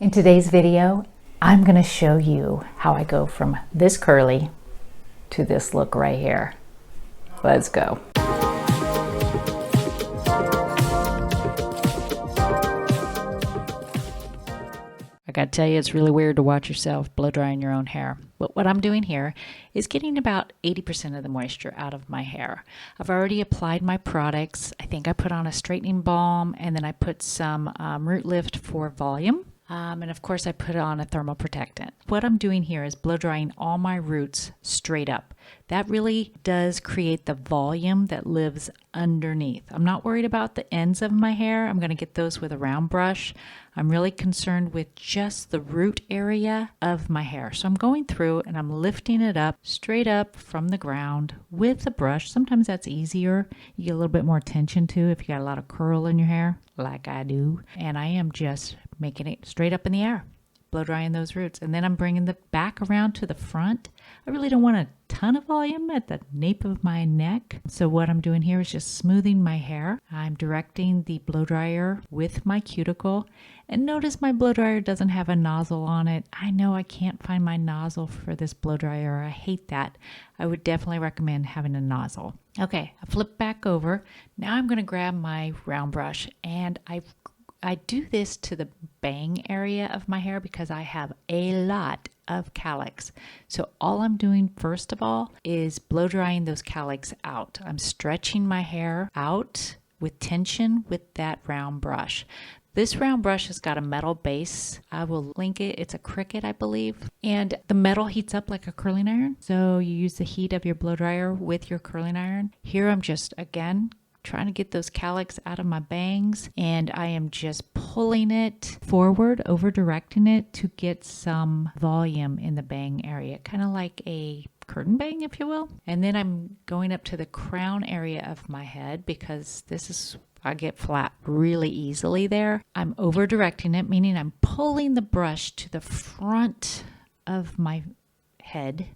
In today's video, I'm going to show you how I go from this curly to this look right here. Let's go. I gotta tell you, it's really weird to watch yourself blow drying your own hair. But what I'm doing here is getting about 80% of the moisture out of my hair. I've already applied my products. I think I put on a straightening balm, and then I put some root lift for volume. And of course I put on a thermal protectant. What I'm doing here is blow drying all my roots straight up. That really does create the volume that lives underneath. I'm not worried about the ends of my hair. I'm going to get those with a round brush. I'm really concerned with just the root area of my hair. So I'm going through and I'm lifting it up straight up from the ground with a brush. Sometimes that's easier. You get a little bit more attention to if you got a lot of curl in your hair, like I do. And I am just making it straight up in the air, blow drying those roots. And then I'm bringing the back around to the front. I really don't want a ton of volume at the nape of my neck. So what I'm doing here is just smoothing my hair. I'm directing the blow dryer with my cuticle. And notice my blow dryer doesn't have a nozzle on it. I know I can't find my nozzle for this blow dryer. I hate that. I would definitely recommend having a nozzle. Okay, I flip back over. Now I'm going to grab my round brush, and I do this to the bang area of my hair because I have a lot of calyx. So all I'm doing first of all is blow drying those calyx out. I'm stretching my hair out with tension with that round brush. This round brush has got a metal base. I will link it. It's a Cricut, I believe. And the metal heats up like a curling iron. So you use the heat of your blow dryer with your curling iron. Here I'm just, again, trying to get those calyx out of my bangs, and I am just pulling it forward, over directing it to get some volume in the bang area, kind of like a curtain bang, if you will. And then I'm going up to the crown area of my head because I get flat really easily there. I'm over directing it, meaning I'm pulling the brush to the front of my head,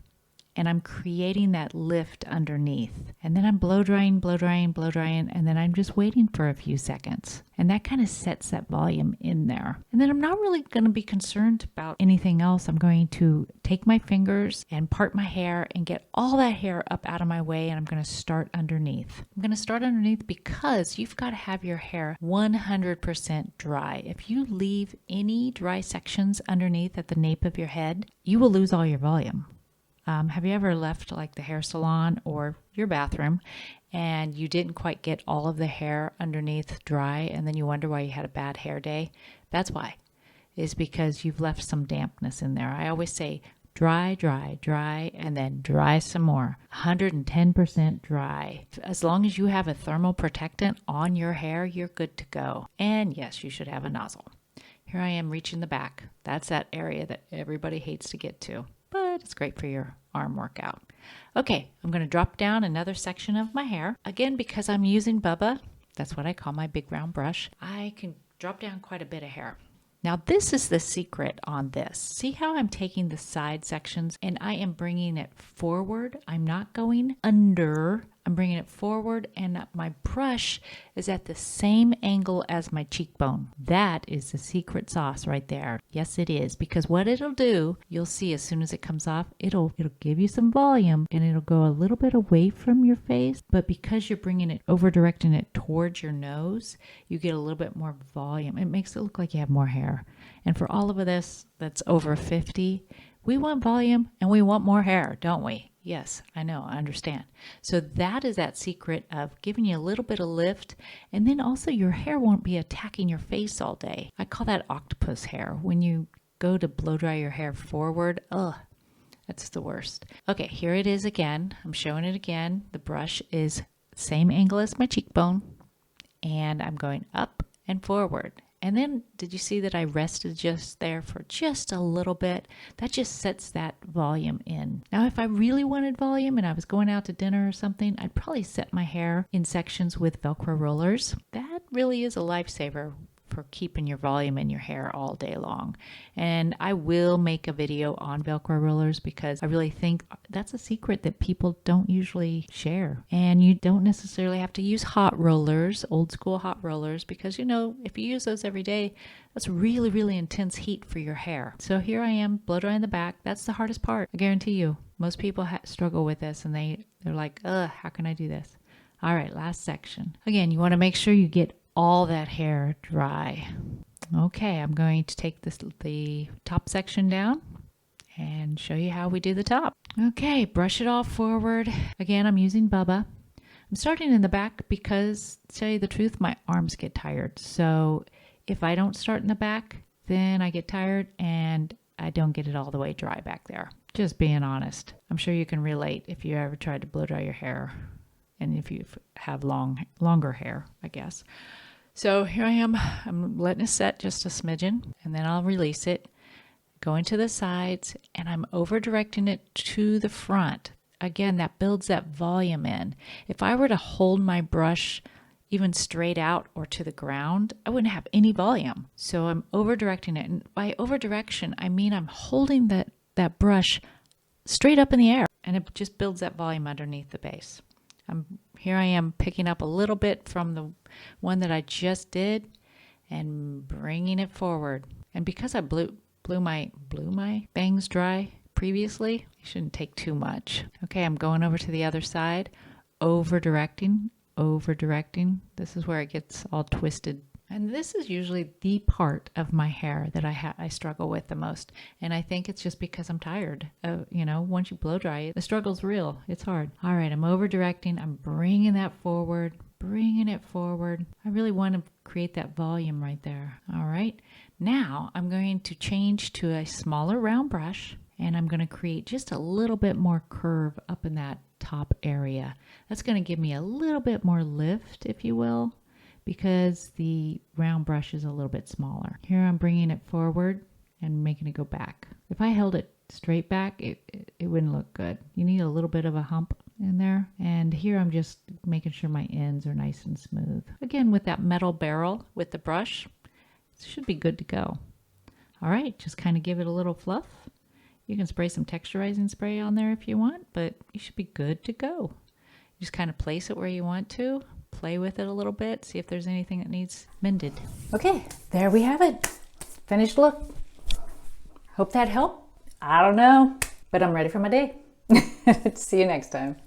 and I'm creating that lift underneath. And then I'm blow drying, and then I'm just waiting for a few seconds. And that kind of sets that volume in there. And then I'm not really going to be concerned about anything else. I'm going to take my fingers and part my hair and get all that hair up out of my way, and I'm going to start underneath. I'm going to start underneath because you've got to have your hair 100% dry. If you leave any dry sections underneath at the nape of your head, you will lose all your volume. Have you ever left like the hair salon or your bathroom and you didn't quite get all of the hair underneath dry, and then you wonder why you had a bad hair day? That's why. It's because you've left some dampness in there. I always say dry, dry, dry, and then dry some more. 110% dry. As long as you have a thermal protectant on your hair, you're good to go. And yes, you should have a nozzle. Here I am reaching the back. That's that area that everybody hates to get to, but it's great for your arm workout. Okay, I'm going to drop down another section of my hair. Again, because I'm using Bubba, that's what I call my big round brush, I can drop down quite a bit of hair. Now this is the secret on this. See how I'm taking the side sections and I am bringing it forward. I'm not going under. I'm bringing it forward, and my brush is at the same angle as my cheekbone. That is the secret sauce right there. Yes, it is, because what it'll do, you'll see as soon as it comes off, it'll give you some volume, and it'll go a little bit away from your face, but because you're bringing it over, directing it towards your nose, you get a little bit more volume. It makes it look like you have more hair. And for all of us that's over 50, we want volume and we want more hair, don't we? Yes, I know, I understand. So that is that secret of giving you a little bit of lift, and then also your hair won't be attacking your face all day. I call that octopus hair. When you go to blow dry your hair forward, that's the worst. Okay, here it is again. I'm showing it again. The brush is same angle as my cheekbone, and I'm going up and forward. And then did you see that I rested just there for just a little bit? That just sets that volume in. Now, if I really wanted volume and I was going out to dinner or something, I'd probably set my hair in sections with Velcro rollers. That really is a lifesaver for keeping your volume in your hair all day long. And I will make a video on Velcro rollers because I really think that's a secret that people don't usually share. And you don't necessarily have to use hot rollers, old school hot rollers, because you know, if you use those every day, that's really, really intense heat for your hair. So here I am blow drying the back. That's the hardest part. I guarantee you, most people struggle with this and they're like, ugh, how can I do this? All right, last section. Again, you want to make sure you get all that hair dry. Okay, I'm going to take the top section down and show you how we do the top. Okay, brush it all forward. Again, I'm using Bubba. I'm starting in the back because, to tell you the truth, my arms get tired. So if I don't start in the back, then I get tired and I don't get it all the way dry back there. Just being honest. I'm sure you can relate if you ever tried to blow dry your hair. And if you have longer hair, I guess. So here I am. I'm letting it set just a smidgen, and then I'll release it, going to the sides, and I'm over directing it to the front. Again, that builds that volume in. If I were to hold my brush even straight out or to the ground, I wouldn't have any volume. So I'm over directing it. And by over direction, I mean I'm holding that brush straight up in the air, and it just builds that volume underneath the base. Here I am picking up a little bit from the one that I just did and bringing it forward. And because I blew my bangs dry previously, I shouldn't take too much. Okay, I'm going over to the other side, over directing. This is where it gets all twisted. And this is usually the part of my hair that I struggle with the most. And I think it's just because I'm tired. You know, once you blow dry it, the struggle's real. It's hard. All right, I'm over directing. I'm bringing that forward, bringing it forward. I really want to create that volume right there. All right. Now I'm going to change to a smaller round brush, and I'm going to create just a little bit more curve up in that top area. That's going to give me a little bit more lift, if you will, because the round brush is a little bit smaller. Here I'm bringing it forward and making it go back. If I held it straight back, it wouldn't look good. You need a little bit of a hump in there. And here I'm just making sure my ends are nice and smooth. Again, with that metal barrel with the brush, it should be good to go. All right, just kind of give it a little fluff. You can spray some texturizing spray on there if you want, but you should be good to go. You just kind of place it where you want to. Play with it a little bit, see if there's anything that needs mended. Okay, there we have it. Finished look. Hope that helped. I don't know, but I'm ready for my day. See you next time.